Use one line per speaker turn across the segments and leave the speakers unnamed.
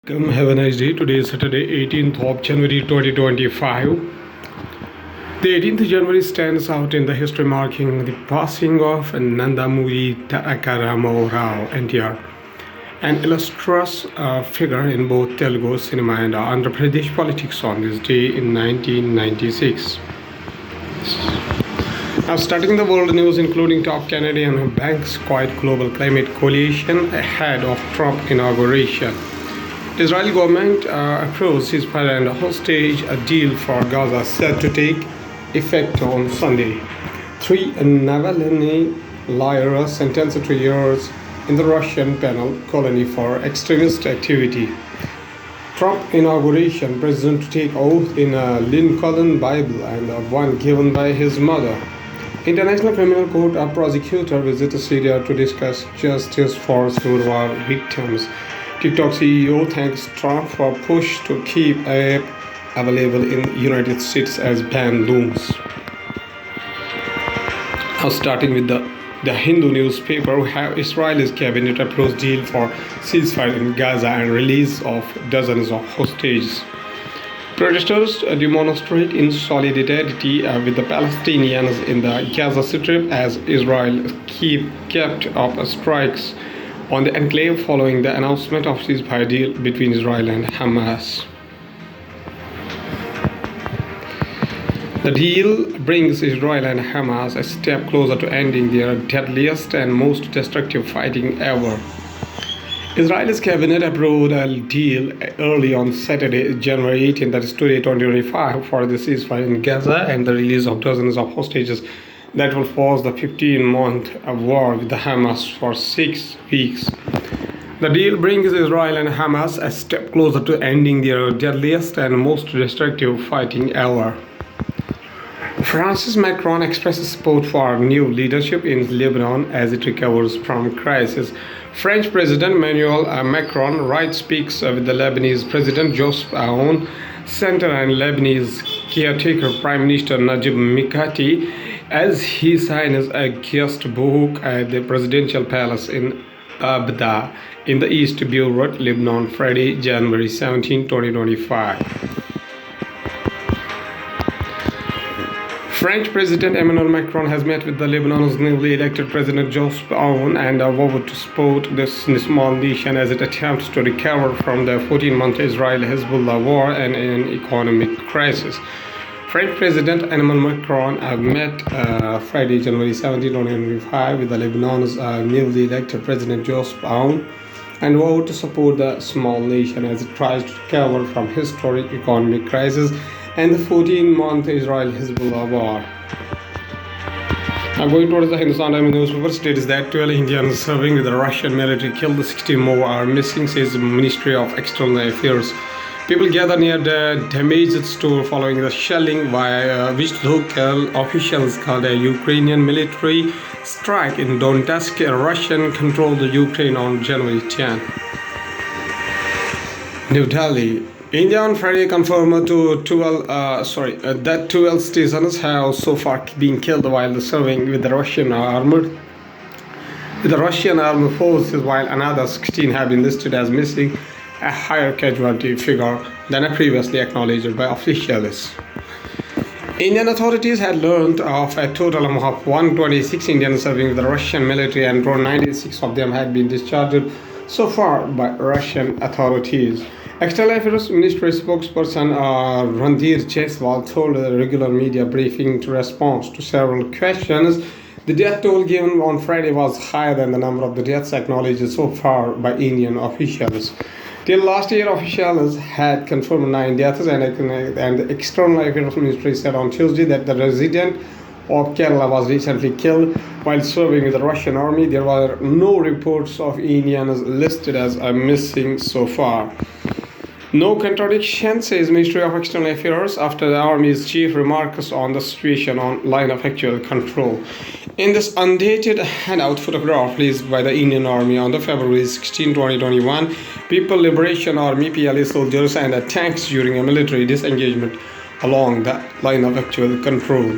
Have a nice day. Today is Saturday, 18th of January 2025. The 18th January stands out in the history marking the passing of Nandamuri Takarama Rao NTR, an illustrious figure in both Telugu cinema and Andhra Pradesh politics on this day in 1996. Now, starting the world news, including top Canadian banks quiet global climate coalition ahead of Trump inauguration. Israeli government approves ceasefire and hostage a deal for Gaza set to take effect on Sunday. 3 Navalny liars sentenced to 3 years in the Russian penal colony for extremist activity. Trump inauguration, president to take oath in a Lincoln Bible and one given by his mother. International Criminal Court, a prosecutor visits Syria to discuss justice for civil war victims. TikTok CEO thanks Trump for push to keep app available in United States as ban looms. Now, starting with the Hindu newspaper, we have Israel's cabinet approves deal for ceasefire in Gaza and release of dozens of hostages. Protesters demonstrate in solidarity with the Palestinians in the Gaza Strip as Israel kept up strikes on the enclave following the announcement of ceasefire deal between Israel and Hamas. The deal brings Israel and Hamas a step closer to ending their deadliest and most destructive fighting ever. Israel's cabinet approved a deal early on Saturday, January 18, that is today, 2025, for the ceasefire in Gaza and the release of dozens of hostages that will pause the 15-month war with the Hamas for 6 weeks. The deal brings Israel and Hamas a step closer to ending their deadliest and most destructive fighting ever. France's Macron expresses support for new leadership in Lebanon as it recovers from crisis. French President Emmanuel Macron speaks with the Lebanese President Joseph Aoun, Center and Lebanese caretaker Prime Minister Najib Mikati as he signs a guest book at the presidential palace in Abda in the East Beirut, Lebanon, Friday, January 17, 2025. French President Emmanuel Macron has met with the Lebanon's newly elected President Joseph Aoun and vowed to support this small nation as it attempts to recover from the 14-month Israel-Hezbollah war and an economic crisis. French President Emmanuel Macron met Friday, January 17, 2025 with the Lebanon's newly elected President Joseph Aoun and vowed to support the small nation as it tries to recover from historic economic crisis and the 14-month Israel-Hezbollah war. Now, going towards the Hindustan Times newspaper, states that 12 Indians serving with the Russian military killed, 60 more are missing, says the Ministry of External Affairs. People gather near the damaged store following the shelling, which local officials called a Ukrainian military strike in Donetsk, Russian-controlled Ukraine on January 10. New Delhi. India on Friday confirmed that 12 citizens have so far been killed while serving with the Russian armed forces, while another 16 have been listed as missing, a higher casualty figure than previously acknowledged by officials. Indian authorities had learned of a total of 126 Indians serving with the Russian military, and 96 of them had been discharged so far by Russian authorities. External Affairs Ministry spokesperson Randhir Jaiswal told a regular media briefing to respond to several questions. The death toll given on Friday was higher than the number of the deaths acknowledged so far by Indian officials. Till last year, officials had confirmed 9 deaths, and the External Affairs Ministry said on Tuesday that the resident of Kerala was recently killed while serving with the Russian army. There were no reports of Indians listed as missing so far. No contradiction, says Ministry of External Affairs, after the Army's chief remarks on the situation on line of actual control. In this undated handout photograph released by the Indian Army on the February 16, 2021, People Liberation Army (PLA) soldiers and tanks during a military disengagement along the line of actual control.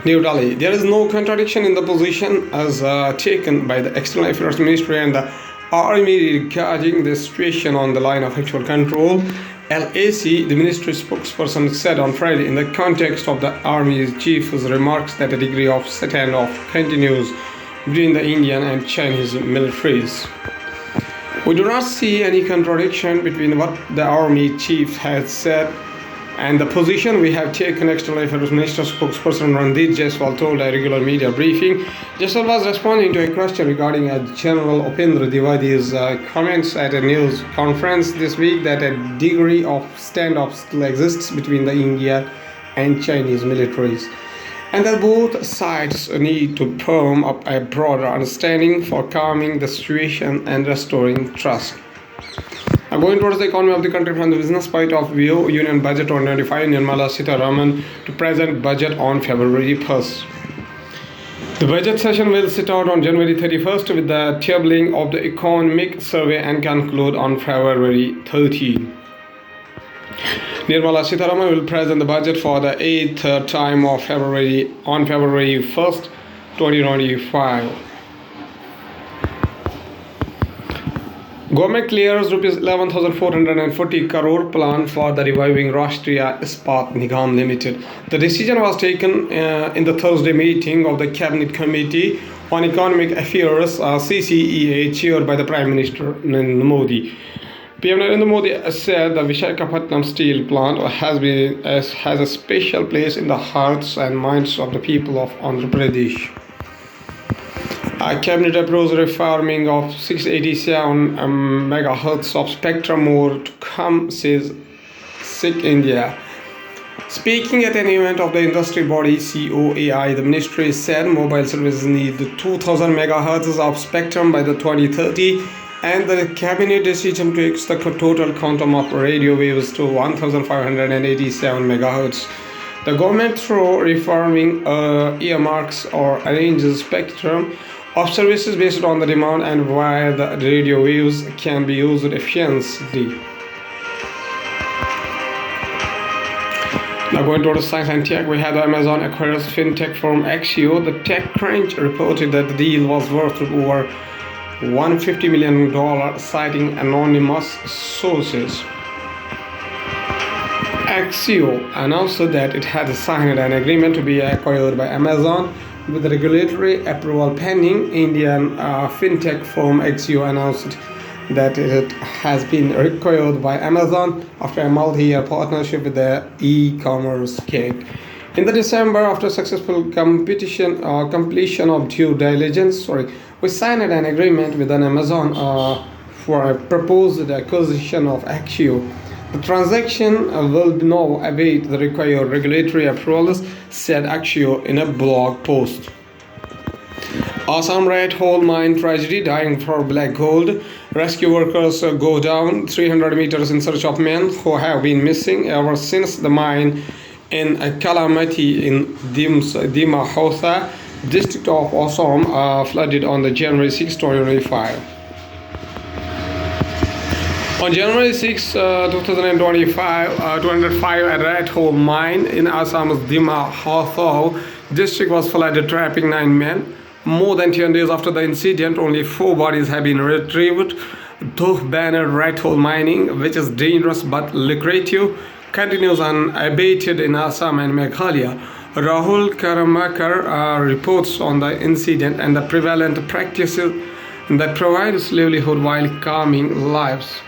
New Delhi. There is no contradiction in the position as taken by the External Affairs Ministry and the army regarding the situation on the line of actual control. LAC, the ministry spokesperson, said on Friday in the context of the army chief's remarks that a degree of standoff continues between the Indian and Chinese militaries. We do not see any contradiction between what the army chief has said and the position we have taken, External Affairs Minister spokesperson Randeep Jaiswal told a regular media briefing. Jaiswal was responding to a question regarding General Upendra Dwivedi's comments at a news conference this week that a degree of standoff still exists between the Indian and Chinese militaries, and that both sides need to firm up a broader understanding for calming the situation and restoring trust. Now, going towards the economy of the country from the business point of view, Union Budget on 25, Nirmala Sitharaman to present budget on February 1st. The budget session will sit out on January 31st with the tabling of the economic survey and conclude on February 13. Nirmala Sitharaman will present the budget for the 8th time on February 1st, 2025. Government clears Rs 11,440 crore plan for the reviving Rashtriya Ispat Nigam Limited. The decision was taken in the Thursday meeting of the Cabinet Committee on Economic Affairs CCEA chaired by the Prime Minister Narendra Modi. PM Narendra Modi said the Visakhapatnam steel plant has a special place in the hearts and minds of the people of Andhra Pradesh. Cabinet approves refarming of 687 megahertz of spectrum. More to come, says SICK India. Speaking at an event of the industry body COAI, the ministry said mobile services need 2000 megahertz of spectrum by the 2030, and the cabinet decision takes the total quantum of radio waves to 1587 megahertz. The government, through refarming, earmarks or arranges spectrum of services based on the demand and where the radio waves can be used efficiently. Now going towards science and tech, we have the Amazon acquires fintech firm Axio. The TechCrunch reported that the deal was worth over $150 million, citing anonymous sources. Axio announced that it had signed an agreement to be acquired by Amazon with regulatory approval pending. Indian fintech firm Axio announced that it has been acquired by Amazon after a multi-year partnership with the e-commerce king. In the December, after successful completion of due diligence, we signed an agreement with Amazon for a proposed acquisition of Axio. The transaction will now await the required regulatory approvals, said Axio in a blog post. Assam red hole mine tragedy, dying for black gold. Rescue workers go down 300 meters in search of men who have been missing ever since the mine in Kalamati in Dima Hausa district of Assam flooded on the January 6, 2025. On January 6, 2025, a red hole mine in Assam's Dima Hausa district was flooded, trapping 9 men. More than 10 days after the incident, only 4 bodies have been retrieved. Though banned red hole mining, which is dangerous but lucrative, continues unabated in Assam and Meghalaya. Rahul Karamakar reports on the incident and the prevalent practices that provide livelihood while calming lives.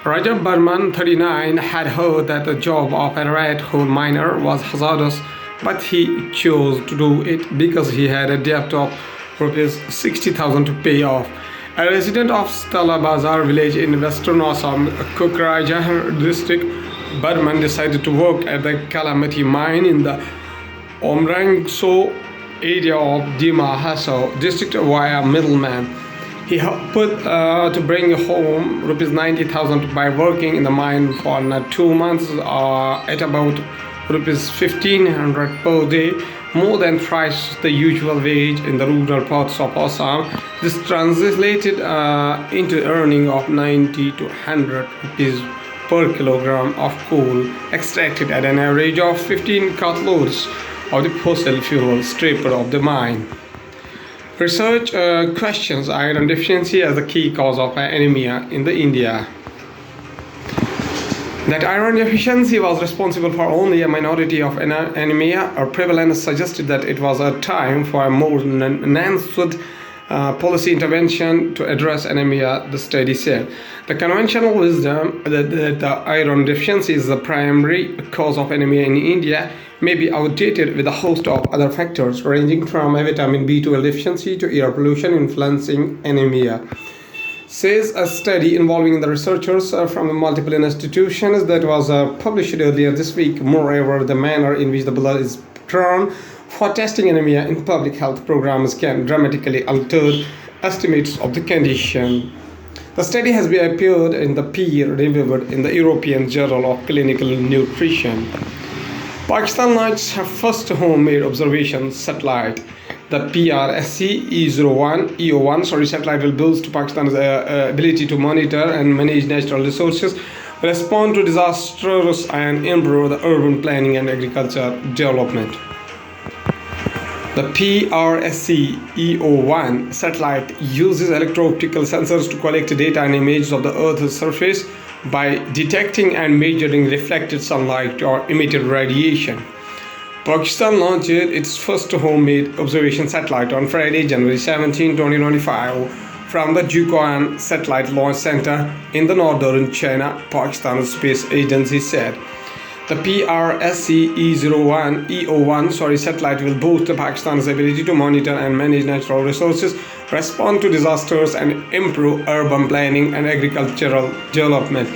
Rajab Burman, 39, had heard that the job of a red hole miner was hazardous, but he chose to do it because he had a debt of Rs 60,000 to pay off. A resident of Stala Bazar village in western Assam, Kokrajhar district, Burman decided to work at the Kalamati mine in the Omrangso area of Dima Hausa district via middleman. He hoped to bring home Rs 90,000 by working in the mine for 2 months at about Rs 1,500 per day, more than thrice the usual wage in the rural parts of Assam. This translated into earning of 90 to 100 rupees per kilogram of coal extracted at an average of 15 cartloads of the fossil fuel stripped of the mine. Research questions iron deficiency as the key cause of anemia in the India. That iron deficiency was responsible for only a minority of anemia or prevalence suggested that it was a time for a more nuanced policy intervention to address anemia, the study said. The conventional wisdom that the iron deficiency is the primary cause of anemia in India may be outdated, with a host of other factors ranging from a vitamin B12 deficiency to air pollution influencing anemia, says a study involving the researchers from multiple institutions that was published earlier this week. Moreover, the manner in which the blood is drawn for testing anemia in public health programs can dramatically alter estimates of the condition. The study has been appeared in the peer-reviewed in the European Journal of Clinical Nutrition. Pakistan launched her first homemade observation satellite. The PRSC EO1 satellite will boost Pakistan's ability to monitor and manage natural resources, respond to disasters, and improve the urban planning and agriculture development. The PRSC EO1 satellite uses electro-optical sensors to collect data and images of the Earth's surface by detecting and measuring reflected sunlight or emitted radiation. Pakistan launched its first homemade observation satellite on Friday, January 17, 2025, from the Jiuquan Satellite Launch Center in the northern China, Pakistan's space agency said. The PRSC EO1 satellite will boost Pakistan's ability to monitor and manage natural resources, respond to disasters, and improve urban planning and agricultural development.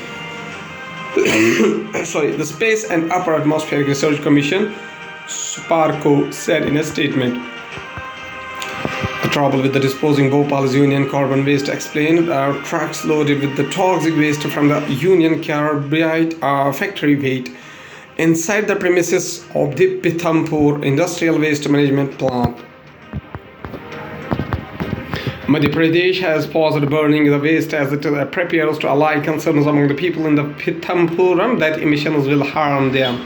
The Space and Upper Atmospheric Research Commission, SPARCO, said in a statement. The trouble with the disposing Bhopal's Union carbon waste explained. Trucks loaded with the toxic waste from the Union Carbide factory wait inside the premises of the Pithampur Industrial Waste Management Plant. Madhya Pradesh has paused burning the waste as it prepares to allay concerns among the people in the Pithampur that emissions will harm them.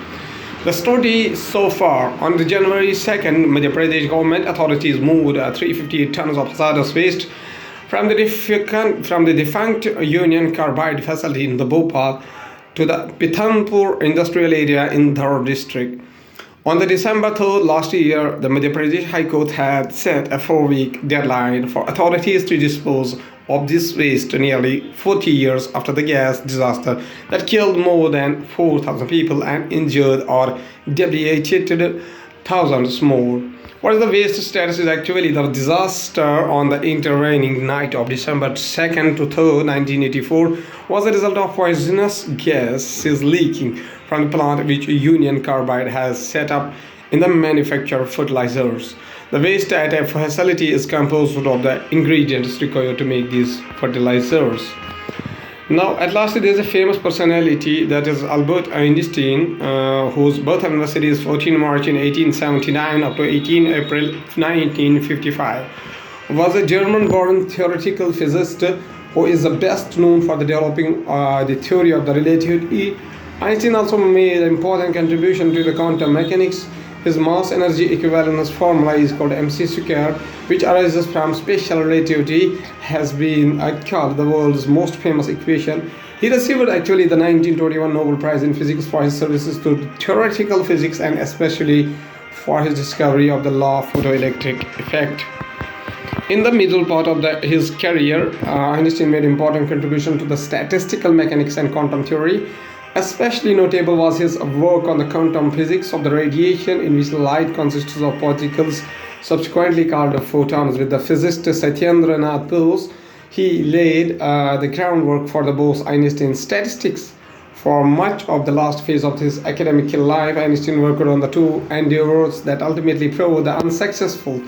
The study so far, on the January 2nd, Madhya Pradesh government authorities moved 358 tons of hazardous waste from the defunct Union Carbide facility in the Bhopal to the Pithampur industrial area in Dhar district. On the December 3rd last year, the Madhya Pradesh High Court had set a 4-week deadline for authorities to dispose of this waste nearly 40 years after the gas disaster that killed more than 4,000 people and injured or debilitated thousands more. What is the waste status is actually the disaster on the intervening night of December 2nd to 3rd, 1984 was a result of poisonous gases leaking from the plant which Union Carbide has set up in the manufacture of fertilizers. The waste at a facility is composed of the ingredients required to make these fertilizers. Now, at last, there is a famous personality, that is Albert Einstein, whose birth anniversary is 14 March in 1879 up to 18 April 1955. Was a German-born theoretical physicist who is the best known for developing the theory of the relativity. Einstein also made an important contribution to the quantum mechanics. His mass energy equivalence formula is called mc squared, which arises from special relativity, has been called the world's most famous equation. He received actually the 1921 Nobel Prize in Physics for his services to theoretical physics and especially for his discovery of the law of photoelectric effect. In the middle part of his career, Einstein made important contribution to the statistical mechanics and quantum theory. Especially notable was his work on the quantum physics of the radiation, in which light consists of particles subsequently called photons. With the physicist Satyendra Nath Bose, he laid the groundwork for the Bose-Einstein statistics. For much of the last phase of his academic life, Einstein worked on the two endeavors that ultimately proved unsuccessful.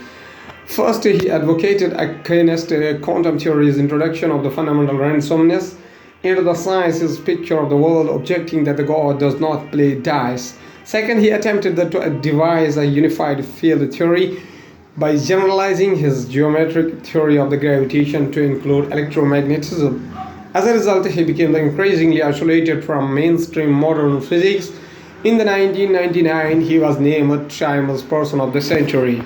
First, he advocated against quantum theory's introduction of the fundamental randomness into the science's picture of the world, objecting that the God does not play dice. Second, he attempted to devise a unified field theory by generalizing his geometric theory of the gravitation to include electromagnetism. As a result, he became increasingly isolated from mainstream modern physics. In the 1999, he was named Chalmers Person of the Century.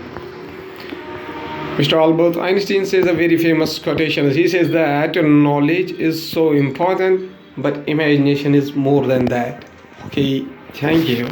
Mr. Albert Einstein says a very famous quotation. He says that knowledge is so important, but imagination is more than that. Okay, thank you.